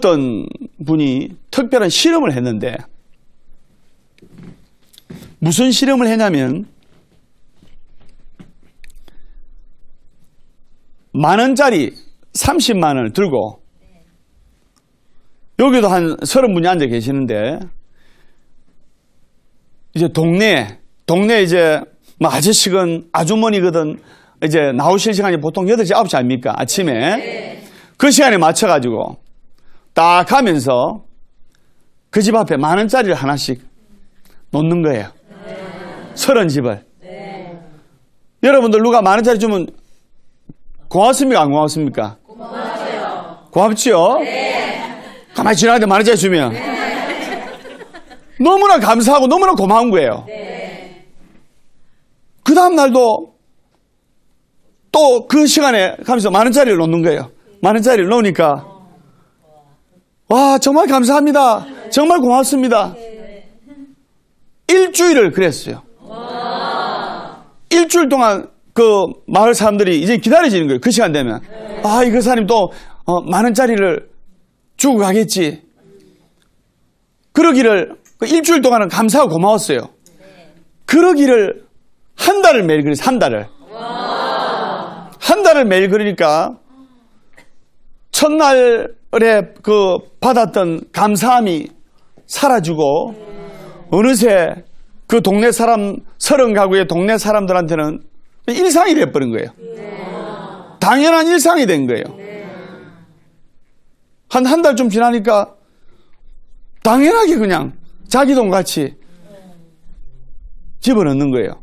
어떤 분이 특별한 실험을 했는데, 무슨 실험을 했냐면 10,000원짜리 30만 원을 들고, 여기도 한 30분이 앉아 계시는데, 이제 동네 이제 뭐 아저씨건 아주머니거든 이제 나오실 시간이 보통 8시, 9시 아닙니까? 아침에. 그 시간에 맞춰가지고 딱 가면서 그 집 앞에 10,000원짜리를 하나씩 놓는 거예요. 30집을. 여러분들 누가 10,000원짜리 주면 고맙습니까? 안 고맙습니까? 고맙죠? 가만히 지나가는데 10,000원짜리 주면 너무나 감사하고 너무나 고마운 거예요. 그 다음 날도 또 그 시간에 가면서 10,000원짜리를 놓는 거예요. 10,000원짜리를 놓으니까 와, 정말 감사합니다. 정말 고맙습니다. 일주일을 그랬어요. 일주일 동안 그 마을 사람들이 이제 기다려지는 거예요. 그 시간 되면. 아, 이 그 사람이 또 10,000원짜리를 주고 가겠지. 그러기를 그 일주일 동안은 감사하고 고마웠어요. 그러기를 한 달을 매일 그랬어요. 한 달을. 한 달을 매일 그러니까 첫날에 그 받았던 감사함이 사라지고 어느새 그 동네 사람 30가구의 동네 사람들한테는 일상이 돼버린 거예요. 당연한 일상이 된 거예요. 한 달쯤 지나니까 당연하게 그냥 자기 돈 같이 집어넣는 거예요.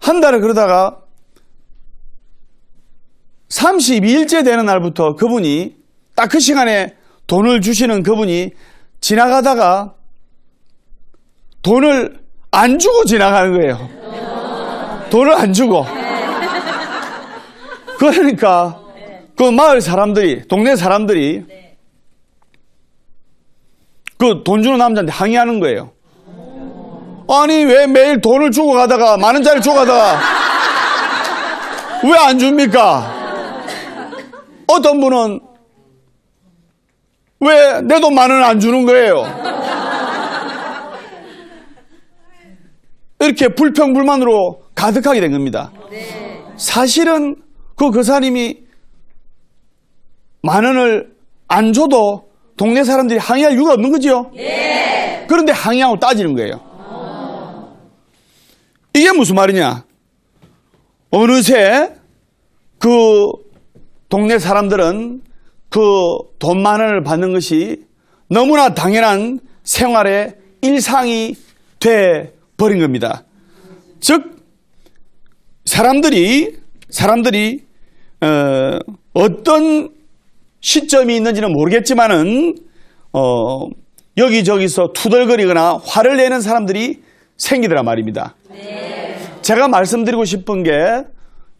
한 달을 그러다가 32일째 되는 날부터 그분이 딱 그 시간에 돈을 주시는 그분이 지나가다가 돈을 안 주고 지나가는 거예요. 돈을 안 주고. 그러니까 그 마을 사람들이, 동네 사람들이 그 돈 주는 남자한테 항의하는 거예요. 아니, 왜 매일 돈을 주고 가다가 10,000원짜리 주고 가다가 왜 안 줍니까? 어떤 분은 왜 내 돈 10,000원 안 주는 거예요? 이렇게 불평불만으로 가득하게 된 겁니다. 사실은 그 사람이 10,000원을 안 줘도 동네 사람들이 항의할 이유가 없는 거죠? 그런데 항의하고 따지는 거예요. 이게 무슨 말이냐? 어느새 그 동네 사람들은 그 돈 10,000원을 받는 것이 너무나 당연한 생활의 일상이 돼 버린 겁니다. 즉 사람들이 어떤 시점이 있는지는 모르겠지만은 여기저기서 투덜거리거나 화를 내는 사람들이 생기더라 말입니다. 제가 말씀드리고 싶은 게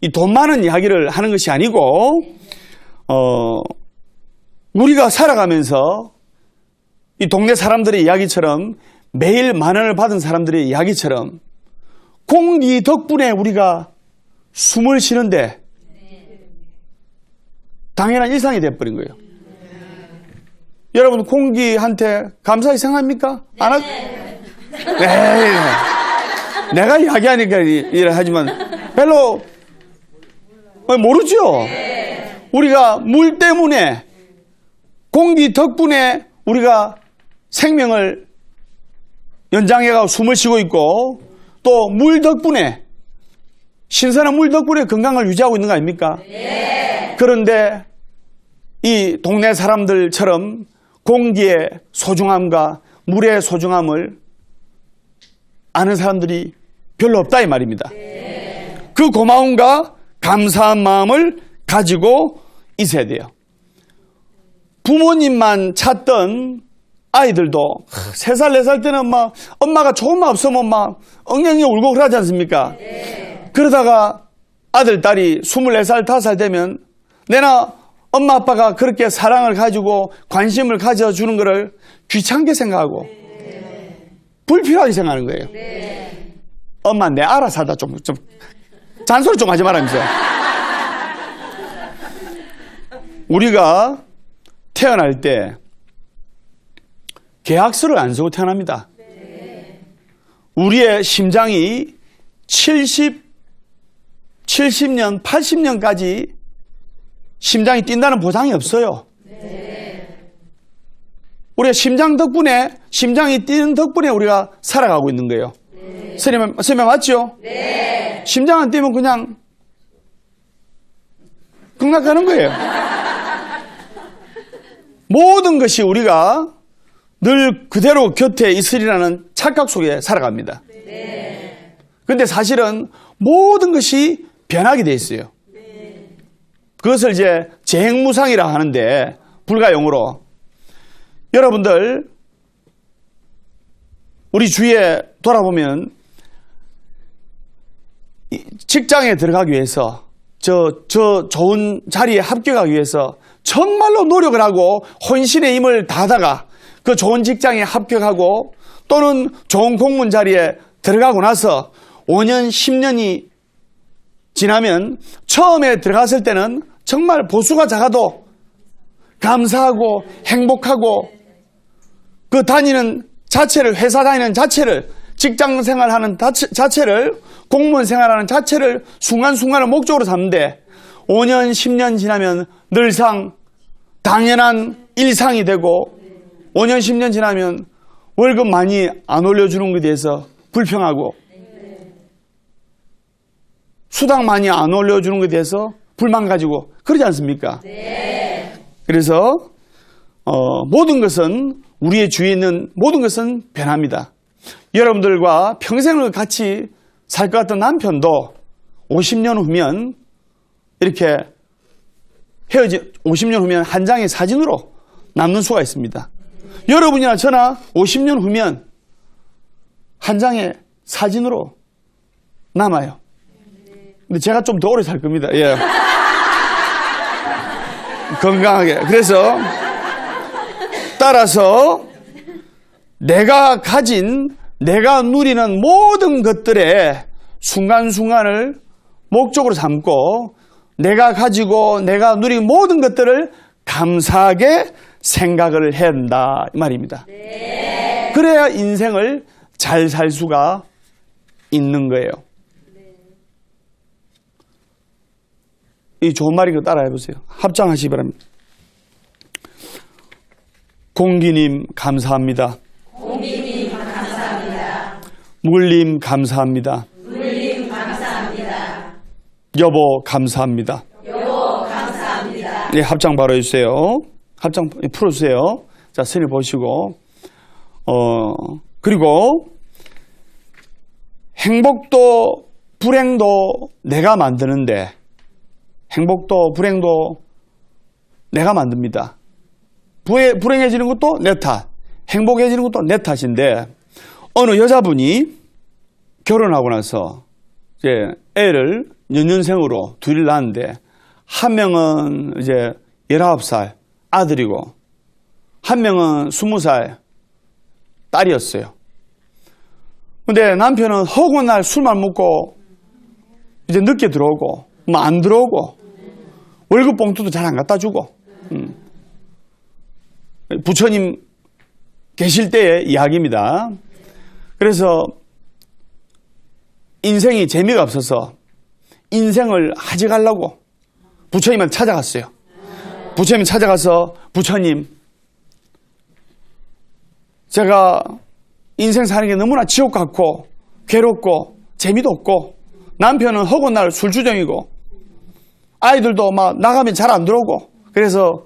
이 돈 많은 이야기를 하는 것이 아니고 우리가 살아가면서 이 동네 사람들의 이야기처럼 매일 10,000원을 받은 사람들의 이야기처럼 공기 덕분에 우리가 숨을 쉬는데 당연한 일상이 되어버린 거예요. 여러분 공기한테 감사히 생각합니까? 안 하죠? 네. 내가 이야기하니까 이래 하지만 별로 모르죠? 우리가 물 때문에 공기 덕분에 우리가 생명을 연장해가고 숨을 쉬고 있고 또 물 덕분에 신선한 물 덕분에 건강을 유지하고 있는 거 아닙니까? 그런데 이 동네 사람들처럼 공기의 소중함과 물의 소중함을 아는 사람들이 별로 없다 이 말입니다. 그 고마움과 감사한 마음을 가지고 있어야 돼요. 부모님만 찾던 아이들도 3살, 4살 때는 막 엄마가 조금만 없으면 막 엉엉이 울고 그러지 않습니까? 그러다가 아들, 딸이 24살, 5살 되면 내나 엄마, 아빠가 그렇게 사랑을 가지고 관심을 가져주는 것을 귀찮게 생각하고 불필요하게 생각하는 거예요. 엄마, 내 알아서 하다 좀 잔소리 좀 하지 말라면서. 우리가 태어날 때 계약서를 안 쓰고 태어납니다. 우리의 심장이 70년, 80년까지 심장이 뛴다는 보장이 없어요. 우리가 심장이 뛰는 덕분에 우리가 살아가고 있는 거예요. 선생님 맞죠? 네. 심장 안 뛰면 그냥 극락하는 거예요. 모든 것이 우리가 늘 그대로 곁에 있으리라는 착각 속에 살아갑니다. 그런데 사실은 모든 것이 변하게 돼 있어요. 그것을 이제 재행무상이라 하는데 불가용어로 여러분들 우리 주위에 돌아보면 직장에 들어가기 위해서 저 좋은 자리에 합격하기 위해서 정말로 노력을 하고 혼신의 힘을 다하다가 그 좋은 직장에 합격하고 또는 좋은 공무원 자리에 들어가고 나서 5년, 10년이 지나면 처음에 들어갔을 때는 정말 보수가 작아도 감사하고 행복하고 그 다니는 자체를, 회사 다니는 자체를, 직장 생활하는 자체를, 공무원 생활하는 자체를 순간순간을 목적으로 삼는데 5년, 10년 지나면 늘상 당연한 일상이 되고 5년, 10년 지나면 월급 많이 안 올려주는 것에 대해서 불평하고 수당 많이 안 올려주는 것에 대해서 불만 가지고 그러지 않습니까? 네. 그래서 모든 것은 우리의 주위에 있는 모든 것은 변합니다. 여러분들과 평생을 같이 살 것 같은 남편도 50년 후면 이렇게 50년 후면 한 장의 사진으로 남는 수가 있습니다. 여러분이나 저나 50년 후면 한 장의 사진으로 남아요. 근데 제가 좀 더 오래 살 겁니다. 예. 건강하게. 그래서 따라서 내가 누리는 모든 것들의 순간순간을 목적으로 삼고 내가 누린 모든 것들을 감사하게 생각을 해야 한다 이 말입니다. 네. 그래야 인생을 잘 살 수가 있는 거예요. 이 좋은 말이고 따라해 보세요. 합장하시기 바랍니다. 공기님 감사합니다. 공기님 감사합니다. 물님 감사합니다. 물님 감사합니다. 여보 감사합니다. 여보 감사합니다. 네, 합장 바로 해주세요. 합장 풀어주세요. 자, 선을 보시고 그리고 행복도 불행도 내가 만드는데 행복도 불행도 내가 만듭니다. 불행해지는 것도 내 탓, 행복해지는 것도 내 탓인데 어느 여자분이 결혼하고 나서 이제 애를 연년생으로 둘을 낳았는데 한 명은 이제 19살 아들이고 한 명은 20살 딸이었어요. 근데 남편은 허구한 날 술만 먹고 이제 늦게 들어오고 뭐 안 들어오고 월급 봉투도 잘 안 갖다 주고 부처님 계실 때의 이야기입니다. 그래서 인생이 재미가 없어서 인생을 하직하려고 부처님한테 찾아갔어요. 부처님 찾아가서 부처님 제가 인생 사는 게 너무나 지옥 같고 괴롭고 재미도 없고 남편은 허구한 날 술주정이고 아이들도 막 나가면 잘 안 들어오고 그래서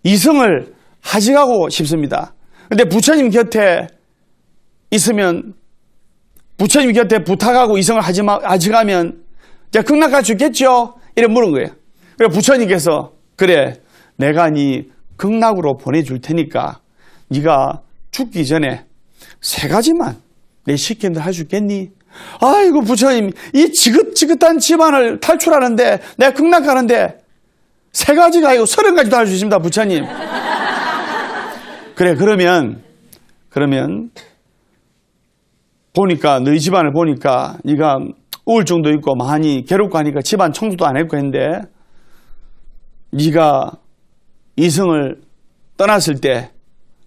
이승을 하직하고 싶습니다. 근데 부처님 곁에 있으면 부처님 곁에 부탁하고 이승을 하직하면 이제 극락할 수 있겠죠? 이래 물은 거예요. 그래서 부처님께서 그래 내가 네 극락으로 보내줄 테니까 네가 죽기 전에 3가지만 내 시키는 대로 할 수 있겠니? 아이고 부처님 이 지긋지긋한 집안을 탈출하는데 내가 극락하는데 3가지가 아니고 30가지도 할 수 있습니다 부처님. 그래 그러면 보니까 너희 집안을 보니까 네가 우울증도 있고 많이 괴롭고 하니까 집안 청소도 안 했고 했는데 네가 이승을 떠났을 때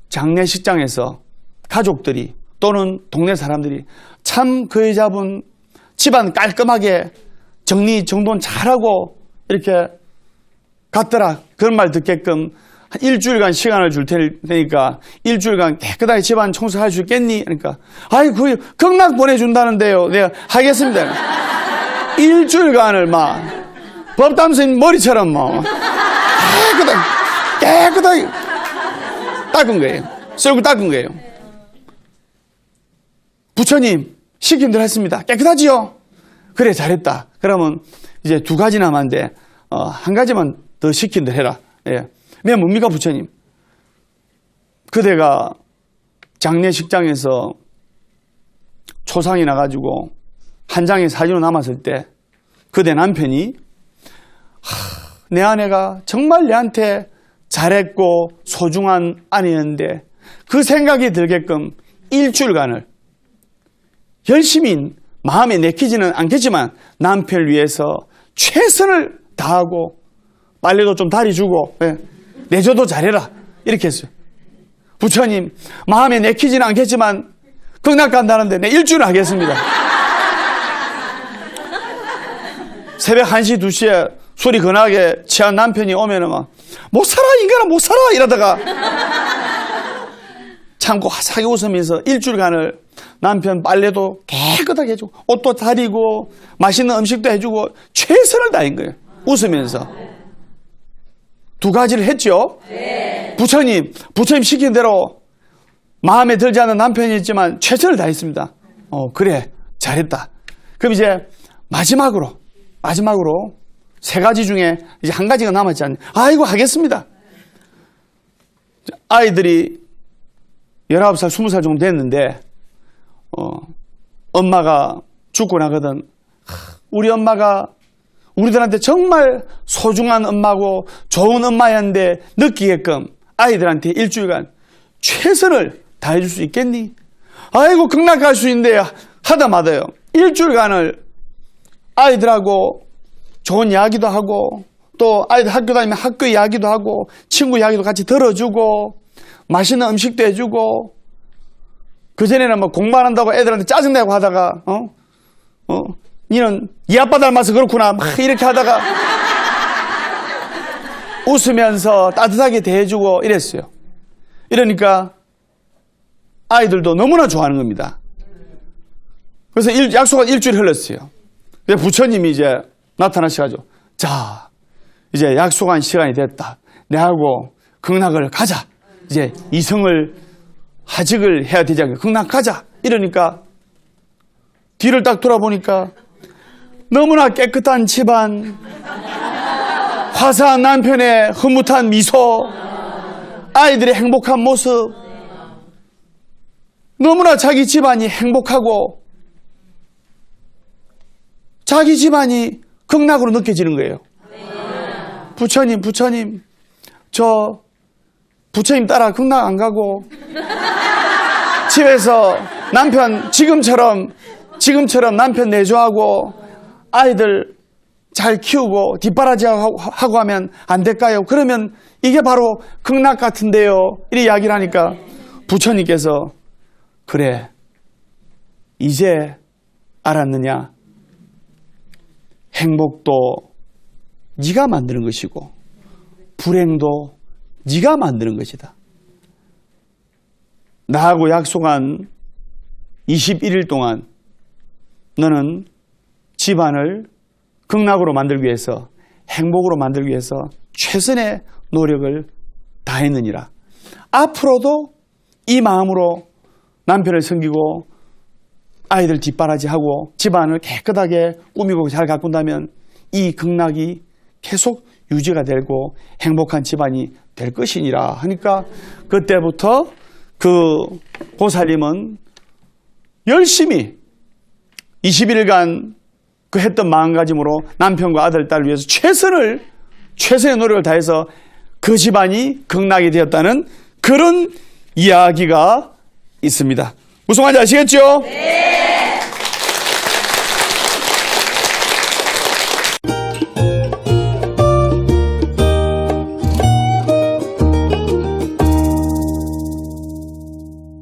장례식장에서 가족들이 또는 동네 사람들이 참 그 여자분 집안 깔끔하게 정리정돈 잘하고 이렇게 갔더라. 그런 말 듣게끔 한 일주일간 시간을 줄 테니까 일주일간 깨끗하게 집안 청소할 수 있겠니? 그러니까 아이 그 극락 보내준다는데요. 내가 하겠습니다. 일주일간을 막 법담 선생님 머리처럼 뭐 깨끗하게 닦은 거예요. 썰고 닦은 거예요. 부처님 시킨 대로 했습니다. 깨끗하지요? 그래 잘했다. 그러면 이제 2가지 남았는데 한 가지만 더 시킨 대로 해라. 예. 왜 뭡니까 부처님? 그대가 장례식장에서 초상이 나가지고 한 장의 사진으로 남았을 때 그대 남편이 내 아내가 정말 내한테 잘했고 소중한 아내였는데 그 생각이 들게끔 일주일간을 열심히 마음에 내키지는 않겠지만 남편을 위해서 최선을 다하고 빨래도 좀 다리주고 내줘도 잘해라 이렇게 했어요. 부처님 마음에 내키지는 않겠지만 극락 간다는데 내 일주일 하겠습니다. 새벽 1시 2시에 술이 거나게 취한 남편이 오면은 막 못 살아 인간아 못 살아 이러다가 참고 화사하게 웃으면서 일주일간을 남편 빨래도 깨끗하게 해주고 옷도 다리고 맛있는 음식도 해주고 최선을 다한 거예요. 웃으면서 2가지를 했죠. 부처님 시킨 대로 마음에 들지 않는 남편이었지만 최선을 다했습니다. 그래 잘했다. 그럼 이제 마지막으로 3가지 중에 이제 1가지가 남았지 않냐. 아이고 하겠습니다. 아이들이 19살 20살 정도 됐는데 엄마가 죽고 나거든. 우리 엄마가 우리들한테 정말 소중한 엄마고 좋은 엄마였는데 느끼게끔 아이들한테 일주일간 최선을 다해줄 수 있겠니? 아이고 극락 갈 수 있는데 하다마다요. 일주일간을 아이들하고 좋은 이야기도 하고 또 아이들 학교 다니면 학교 이야기도 하고 친구 이야기도 같이 들어주고 맛있는 음식도 해주고 그전에는 뭐 공부 안 한다고 애들한테 짜증내고 하다가 니는 이 아빠 닮아서 그렇구나 막 이렇게 하다가 웃으면서 따뜻하게 대해주고 이랬어요. 이러니까 아이들도 너무나 좋아하는 겁니다. 그래서 약속한 일주일 흘렀어요. 근데 부처님이 이제 나타나셔가지고 자 이제 약속한 시간이 됐다. 내하고 극락을 가자. 이제 이성을 하직을 해야 되지 않겠까 극락 가자. 이러니까 뒤를 딱 돌아보니까 너무나 깨끗한 집안, 화사한 남편의 흐뭇한 미소, 아이들의 행복한 모습, 너무나 자기 집안이 행복하고 자기 집안이 극락으로 느껴지는 거예요. 부처님 저 부처님 따라 극락 안 가고 집에서 남편 지금처럼 남편 내조하고 아이들 잘 키우고 뒷바라지하고 하면 안 될까요? 그러면 이게 바로 극락 같은데요. 이렇게 이야기를 하니까 부처님께서 그래 이제 알았느냐? 행복도 네가 만드는 것이고 불행도 네가 만드는 것이다. 나하고 약속한 21일 동안 너는 집안을 극락으로 만들기 위해서 행복으로 만들기 위해서 최선의 노력을 다했느니라. 앞으로도 이 마음으로 남편을 섬기고 아이들 뒷바라지하고 집안을 깨끗하게 꾸미고 잘 가꾼다면 이 극락이 계속 유지가 되고 행복한 집안이 될 것이니라 하니까 그때부터 그 보살님은 열심히 20일간 그 했던 마음가짐으로 남편과 아들, 딸을 위해서 최선의 노력을 다해서 그 집안이 극락이 되었다는 그런 이야기가 있습니다. 무슨 말인지 아시겠죠? 네.